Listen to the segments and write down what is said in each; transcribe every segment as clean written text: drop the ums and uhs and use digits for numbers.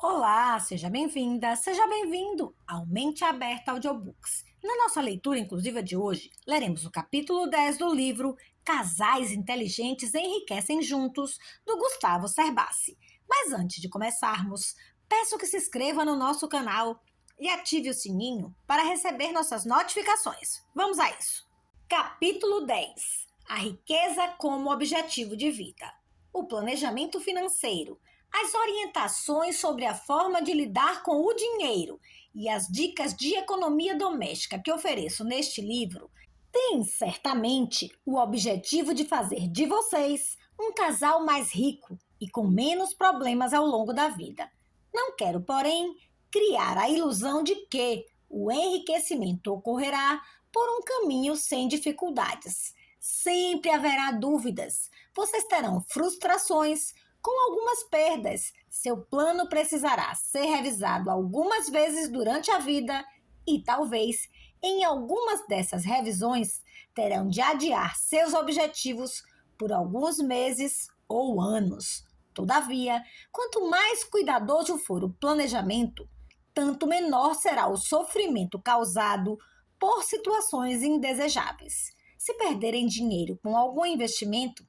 Olá, seja bem-vinda, seja bem-vindo ao Mente Aberta Audiobooks. Na nossa leitura inclusiva de hoje, leremos o capítulo 10 do livro Casais Inteligentes Enriquecem Juntos, do Gustavo Cerbasi. Mas antes de começarmos, peço que se inscreva no nosso canal e ative o sininho para receber nossas notificações. Vamos a isso! Capítulo 10. A riqueza como objetivo de vida. O planejamento financeiro, as orientações sobre a forma de lidar com o dinheiro e as dicas de economia doméstica que ofereço neste livro têm certamente o objetivo de fazer de vocês um casal mais rico e com menos problemas ao longo da vida. Não quero, porém, criar a ilusão de que o enriquecimento ocorrerá por um caminho sem dificuldades. Sempre haverá dúvidas, vocês terão frustrações, com algumas perdas. Seu plano precisará ser revisado algumas vezes durante a vida e talvez, em algumas dessas revisões, terão de adiar seus objetivos por alguns meses ou anos. Todavia, quanto mais cuidadoso for o planejamento, tanto menor será o sofrimento causado por situações indesejáveis. Se perderem dinheiro com algum investimento,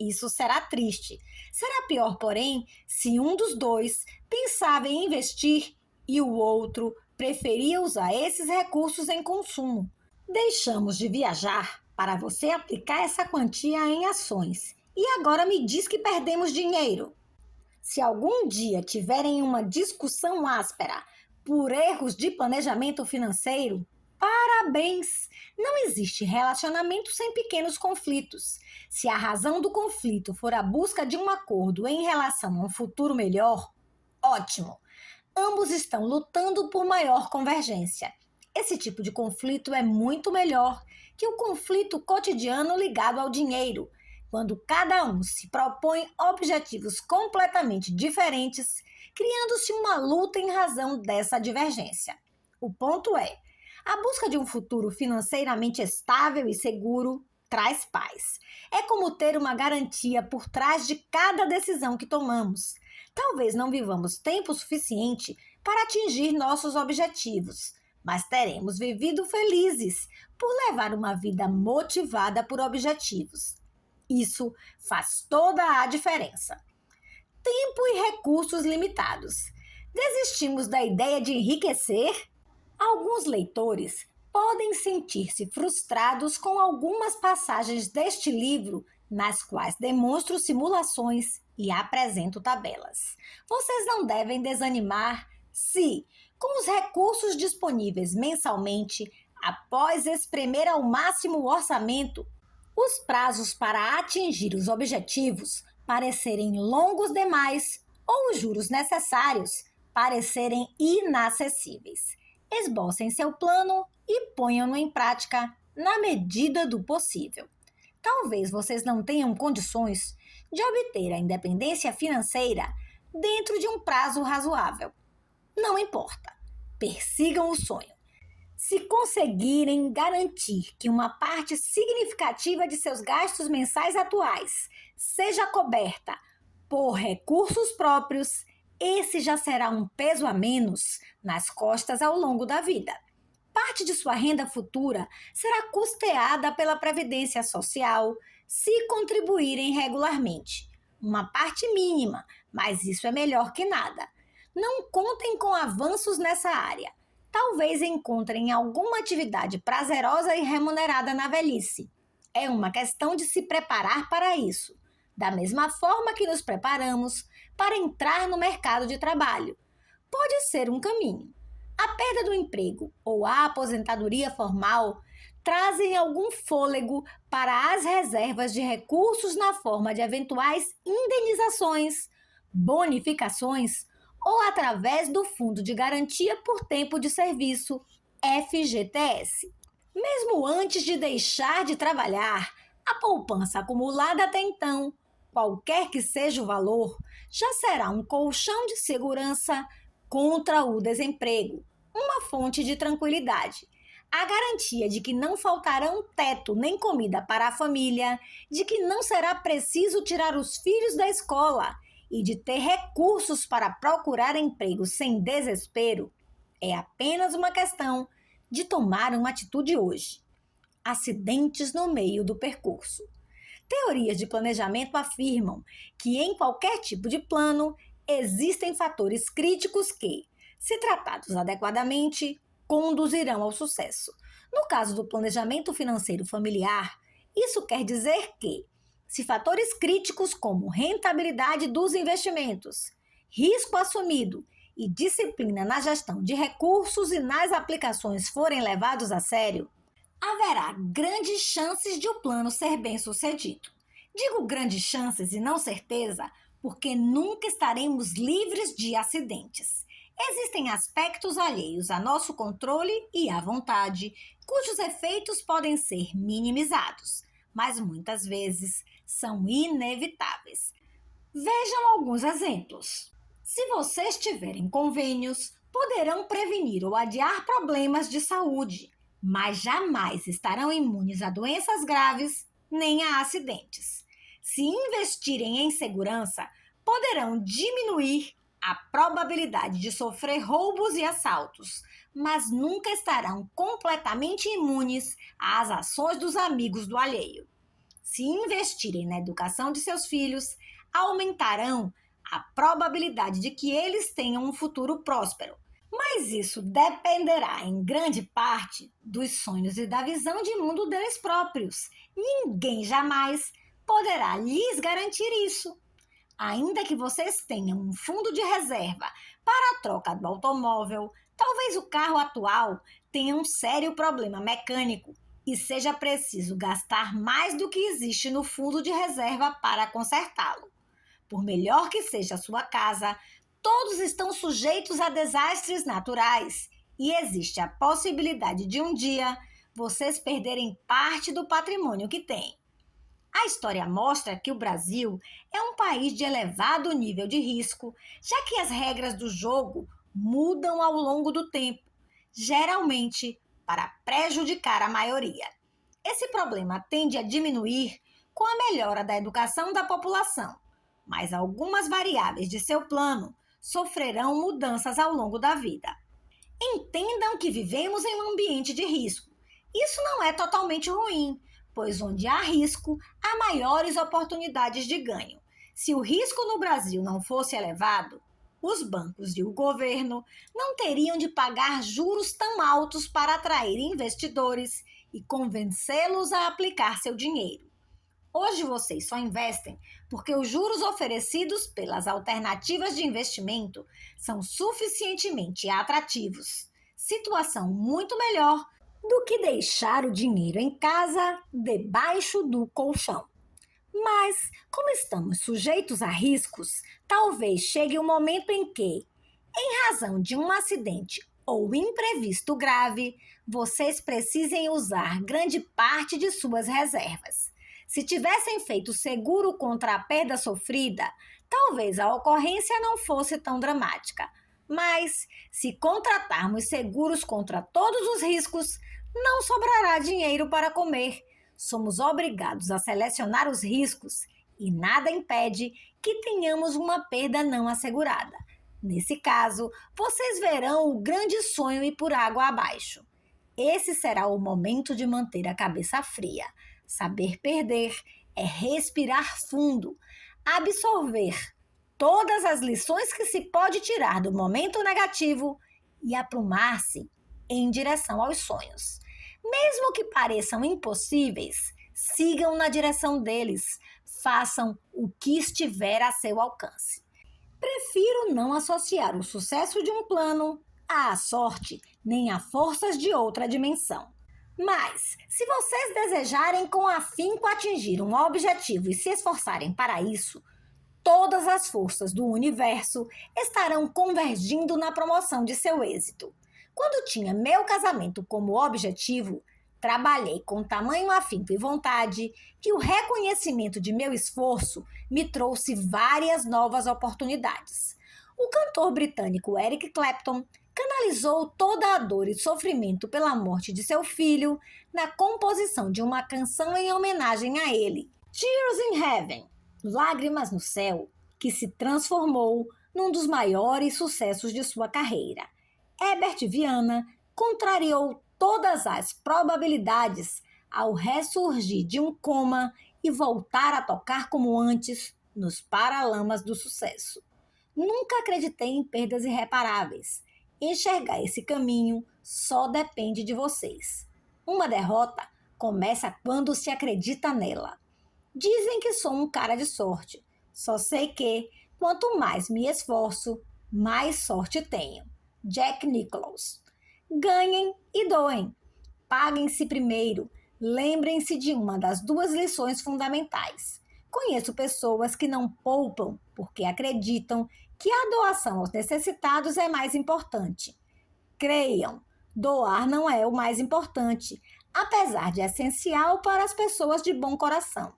isso será triste. Será pior, porém, se um dos dois pensava em investir e o outro preferia usar esses recursos em consumo. Deixamos de viajar para você aplicar essa quantia em ações. E agora me diz que perdemos dinheiro. Se algum dia tiverem uma discussão áspera por erros de planejamento financeiro, parabéns! Não existe relacionamento sem pequenos conflitos. Se a razão do conflito for a busca de um acordo em relação a um futuro melhor, ótimo! Ambos estão lutando por maior convergência. Esse tipo de conflito é muito melhor que o conflito cotidiano ligado ao dinheiro, quando cada um se propõe objetivos completamente diferentes, criando-se uma luta em razão dessa divergência. O ponto é, a busca de um futuro financeiramente estável e seguro traz paz. É como ter uma garantia por trás de cada decisão que tomamos. Talvez não vivamos tempo suficiente para atingir nossos objetivos, mas teremos vivido felizes por levar uma vida motivada por objetivos. Isso faz toda a diferença. Tempo e recursos limitados. Desistimos da ideia de enriquecer? Alguns leitores podem sentir-se frustrados com algumas passagens deste livro, nas quais demonstro simulações e apresento tabelas. Vocês não devem desanimar se, com os recursos disponíveis mensalmente, após espremer ao máximo o orçamento, os prazos para atingir os objetivos parecerem longos demais ou os juros necessários parecerem inacessíveis. Esbocem seu plano e ponham-no em prática na medida do possível. Talvez vocês não tenham condições de obter a independência financeira dentro de um prazo razoável. Não importa, persigam o sonho. Se conseguirem garantir que uma parte significativa de seus gastos mensais atuais seja coberta por recursos próprios, esse já será um peso a menos nas costas ao longo da vida. Parte de sua renda futura será custeada pela Previdência Social se contribuírem regularmente. Uma parte mínima, mas isso é melhor que nada. Não contem com avanços nessa área. Talvez encontrem alguma atividade prazerosa e remunerada na velhice. É uma questão de se preparar para isso, da mesma forma que nos preparamos para entrar no mercado de trabalho. Pode ser um caminho. A perda do emprego ou a aposentadoria formal trazem algum fôlego para as reservas de recursos na forma de eventuais indenizações, bonificações ou através do Fundo de Garantia por Tempo de Serviço, FGTS. Mesmo antes de deixar de trabalhar, a poupança acumulada até então, qualquer que seja o valor, já será um colchão de segurança contra o desemprego, uma fonte de tranquilidade. A garantia de que não faltarão teto nem comida para a família, de que não será preciso tirar os filhos da escola e de ter recursos para procurar emprego sem desespero, é apenas uma questão de tomar uma atitude hoje. Acidentes no meio do percurso. Teorias de planejamento afirmam que em qualquer tipo de plano existem fatores críticos que, se tratados adequadamente, conduzirão ao sucesso. No caso do planejamento financeiro familiar, isso quer dizer que, se fatores críticos como rentabilidade dos investimentos, risco assumido e disciplina na gestão de recursos e nas aplicações forem levados a sério, haverá grandes chances de o plano ser bem-sucedido. Digo grandes chances e não certeza, porque nunca estaremos livres de acidentes. Existem aspectos alheios a nosso controle e à vontade, cujos efeitos podem ser minimizados, mas muitas vezes são inevitáveis. Vejam alguns exemplos. Se vocês tiverem convênios, poderão prevenir ou adiar problemas de saúde, mas jamais estarão imunes a doenças graves nem a acidentes. Se investirem em segurança, poderão diminuir a probabilidade de sofrer roubos e assaltos, mas nunca estarão completamente imunes às ações dos amigos do alheio. Se investirem na educação de seus filhos, aumentarão a probabilidade de que eles tenham um futuro próspero. Mas isso dependerá, em grande parte, dos sonhos e da visão de mundo deles próprios. Ninguém jamais poderá lhes garantir isso. Ainda que vocês tenham um fundo de reserva para a troca do automóvel, talvez o carro atual tenha um sério problema mecânico e seja preciso gastar mais do que existe no fundo de reserva para consertá-lo. Por melhor que seja a sua casa, todos estão sujeitos a desastres naturais e existe a possibilidade de um dia vocês perderem parte do patrimônio que têm. A história mostra que o Brasil é um país de elevado nível de risco, já que as regras do jogo mudam ao longo do tempo, geralmente para prejudicar a maioria. Esse problema tende a diminuir com a melhora da educação da população, mas algumas variáveis de seu plano sofrerão mudanças ao longo da vida. Entendam que vivemos em um ambiente de risco. Isso não é totalmente ruim, pois onde há risco, há maiores oportunidades de ganho. Se o risco no Brasil não fosse elevado, os bancos e o governo não teriam de pagar juros tão altos para atrair investidores e convencê-los a aplicar seu dinheiro. Hoje vocês só investem porque os juros oferecidos pelas alternativas de investimento são suficientemente atrativos. Situação muito melhor do que deixar o dinheiro em casa, debaixo do colchão. Mas, como estamos sujeitos a riscos, talvez chegue o momento em que, em razão de um acidente ou imprevisto grave, vocês precisem usar grande parte de suas reservas. Se tivessem feito seguro contra a perda sofrida, talvez a ocorrência não fosse tão dramática. Mas, se contratarmos seguros contra todos os riscos, não sobrará dinheiro para comer. Somos obrigados a selecionar os riscos e nada impede que tenhamos uma perda não assegurada. Nesse caso, vocês verão o grande sonho ir por água abaixo. Esse será o momento de manter a cabeça fria. Saber perder é respirar fundo, absorver todas as lições que se pode tirar do momento negativo e aprumar-se em direção aos sonhos. Mesmo que pareçam impossíveis, sigam na direção deles, façam o que estiver a seu alcance. Prefiro não associar o sucesso de um plano à sorte nem a forças de outra dimensão. Mas, se vocês desejarem com afinco atingir um objetivo e se esforçarem para isso, todas as forças do universo estarão convergindo na promoção de seu êxito. Quando tinha meu casamento como objetivo, trabalhei com tamanho afinco e vontade que o reconhecimento de meu esforço me trouxe várias novas oportunidades. O cantor britânico Eric Clapton canalizou toda a dor e sofrimento pela morte de seu filho na composição de uma canção em homenagem a ele, Tears in Heaven, Lágrimas no Céu. que se transformou num dos maiores sucessos de sua carreira. Herbert Viana contrariou todas as probabilidades ao ressurgir de um coma e voltar a tocar como antes nos paralamas do sucesso. Nunca acreditei em perdas irreparáveis. Enxergar esse caminho só depende de vocês. Uma derrota começa quando se acredita nela. Dizem que sou um cara de sorte. Só sei que, quanto mais me esforço, mais sorte tenho. Jack Nicklaus. Ganhem e doem. Paguem-se primeiro. Lembrem-se de uma das duas lições fundamentais. Conheço pessoas que não poupam porque acreditam que a doação aos necessitados é mais importante. Creiam, doar não é o mais importante, apesar de essencial para as pessoas de bom coração.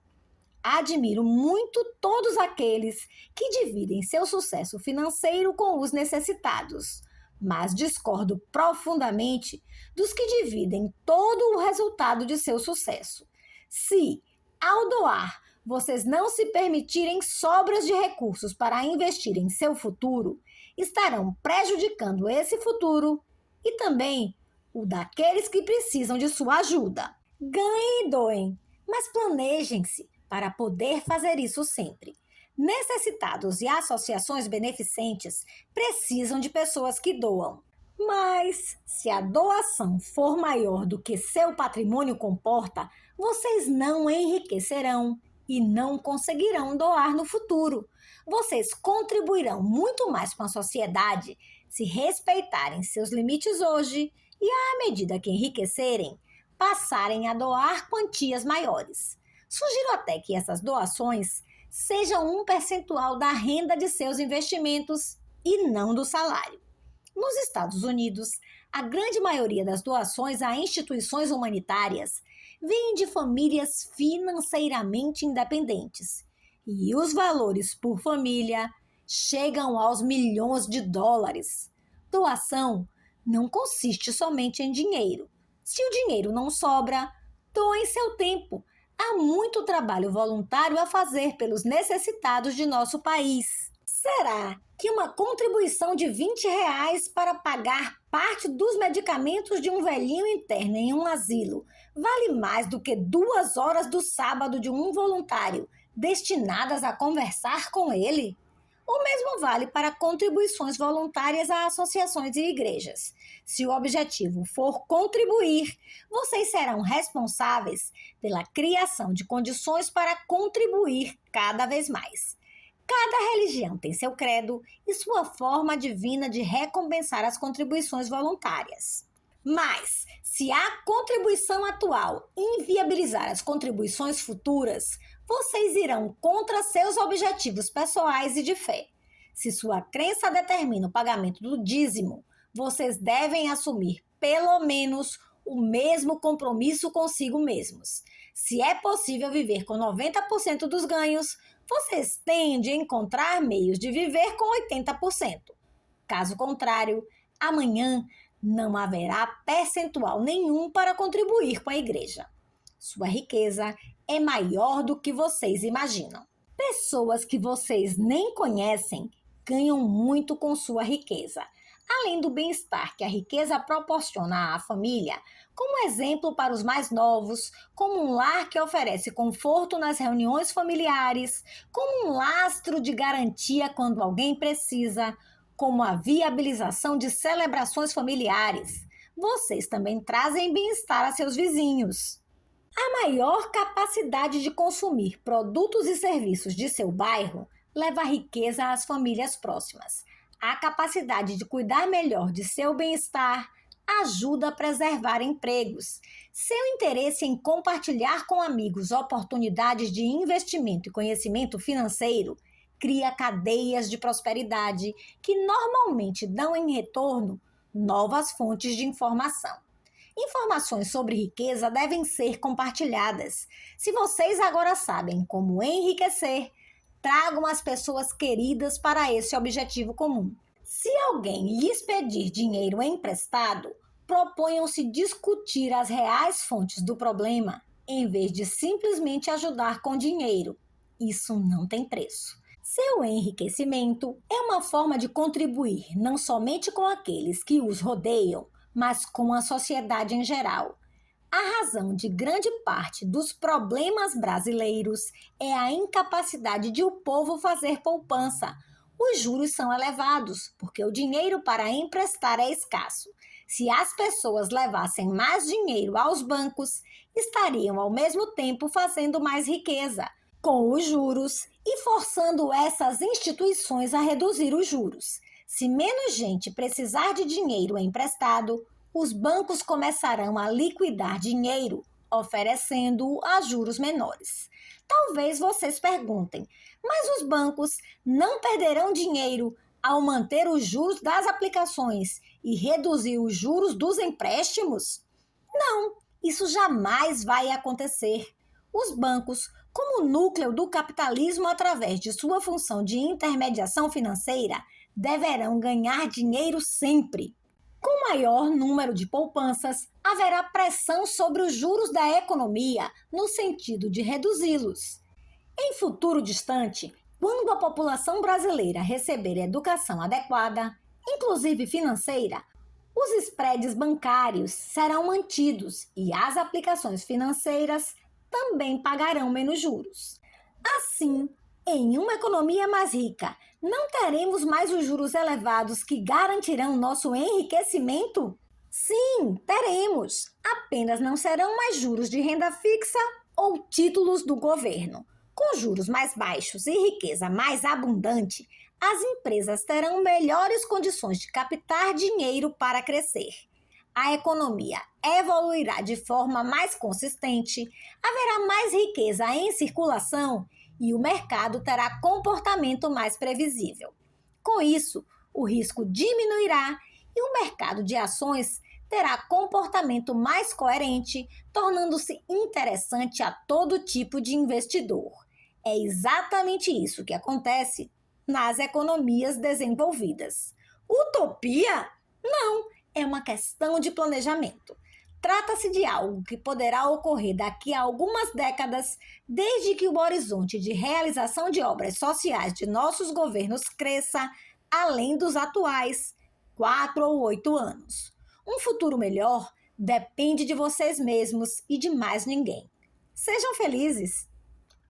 Admiro muito todos aqueles que dividem seu sucesso financeiro com os necessitados, mas discordo profundamente dos que dividem todo o resultado de seu sucesso. Se, ao doar, vocês não se permitirem sobras de recursos para investir em seu futuro, estarão prejudicando esse futuro e também o daqueles que precisam de sua ajuda. Ganhem e doem, mas planejem-se para poder fazer isso sempre. Necessitados e associações beneficentes precisam de pessoas que doam. Mas, se a doação for maior do que seu patrimônio comporta, vocês não enriquecerão e não conseguirão doar no futuro. Vocês contribuirão muito mais com a sociedade se respeitarem seus limites hoje e, à medida que enriquecerem, passarem a doar quantias maiores. Sugiro até que essas doações sejam um percentual da renda de seus investimentos e não do salário. Nos Estados Unidos, a grande maioria das doações a instituições humanitárias vem de famílias financeiramente independentes, e os valores por família chegam aos milhões de dólares. Doação não consiste somente em dinheiro. Se o dinheiro não sobra, doem seu tempo. Há muito trabalho voluntário a fazer pelos necessitados de nosso país. Será que uma contribuição de R$ 20 para pagar parte dos medicamentos de um velhinho interno em um asilo vale mais do que 2 horas do sábado de um voluntário destinadas a conversar com ele? O mesmo vale para contribuições voluntárias a associações e igrejas. Se o objetivo for contribuir, vocês serão responsáveis pela criação de condições para contribuir cada vez mais. Cada religião tem seu credo e sua forma divina de recompensar as contribuições voluntárias. Mas, se a contribuição atual inviabilizar as contribuições futuras, vocês irão contra seus objetivos pessoais e de fé. Se sua crença determina o pagamento do dízimo, vocês devem assumir pelo menos o mesmo compromisso consigo mesmos. Se é possível viver com 90% dos ganhos, vocês têm de encontrar meios de viver com 80%. Caso contrário, amanhã não haverá percentual nenhum para contribuir com a igreja. Sua riqueza é maior do que vocês imaginam. Pessoas que vocês nem conhecem ganham muito com sua riqueza. Além do bem-estar que a riqueza proporciona à família, como exemplo para os mais novos, como um lar que oferece conforto nas reuniões familiares, como um lastro de garantia quando alguém precisa, como a viabilização de celebrações familiares. Vocês também trazem bem-estar a seus vizinhos. A maior capacidade de consumir produtos e serviços de seu bairro leva riqueza às famílias próximas. A capacidade de cuidar melhor de seu bem-estar ajuda a preservar empregos. Seu interesse em compartilhar com amigos oportunidades de investimento e conhecimento financeiro cria cadeias de prosperidade que normalmente dão em retorno novas fontes de informação. Informações sobre riqueza devem ser compartilhadas. Se vocês agora sabem como enriquecer, tragam as pessoas queridas para esse objetivo comum. Se alguém lhes pedir dinheiro emprestado, proponham-se discutir as reais fontes do problema, em vez de simplesmente ajudar com dinheiro. Isso não tem preço. Seu enriquecimento é uma forma de contribuir não somente com aqueles que os rodeiam, mas com a sociedade em geral. A razão de grande parte dos problemas brasileiros é a incapacidade de o povo fazer poupança. Os juros são elevados, porque o dinheiro para emprestar é escasso. Se as pessoas levassem mais dinheiro aos bancos, estariam ao mesmo tempo fazendo mais riqueza com os juros e forçando essas instituições a reduzir os juros. Se menos gente precisar de dinheiro emprestado, os bancos começarão a liquidar dinheiro, oferecendo-o a juros menores. Talvez vocês perguntem, mas os bancos não perderão dinheiro ao manter os juros das aplicações e reduzir os juros dos empréstimos? Não, isso jamais vai acontecer. Os bancos, como núcleo do capitalismo através de sua função de intermediação financeira, deverão ganhar dinheiro sempre. Com maior número de poupanças, haverá pressão sobre os juros da economia, no sentido de reduzi-los. Em futuro distante, quando a população brasileira receber educação adequada, inclusive financeira, os spreads bancários serão mantidos e as aplicações financeiras também pagarão menos juros. Assim, em uma economia mais rica, não teremos mais os juros elevados que garantirão nosso enriquecimento? Sim, teremos. Apenas não serão mais juros de renda fixa ou títulos do governo. Com juros mais baixos e riqueza mais abundante, as empresas terão melhores condições de captar dinheiro para crescer. A economia evoluirá de forma mais consistente, haverá mais riqueza em circulação e o mercado terá comportamento mais previsível. Com isso, o risco diminuirá e o mercado de ações terá comportamento mais coerente, tornando-se interessante a todo tipo de investidor. É exatamente isso que acontece nas economias desenvolvidas. Utopia? Não, é uma questão de planejamento. Trata-se de algo que poderá ocorrer daqui a algumas décadas, desde que o horizonte de realização de obras sociais de nossos governos cresça além dos atuais 4 ou 8 anos. Um futuro melhor depende de vocês mesmos e de mais ninguém. Sejam felizes!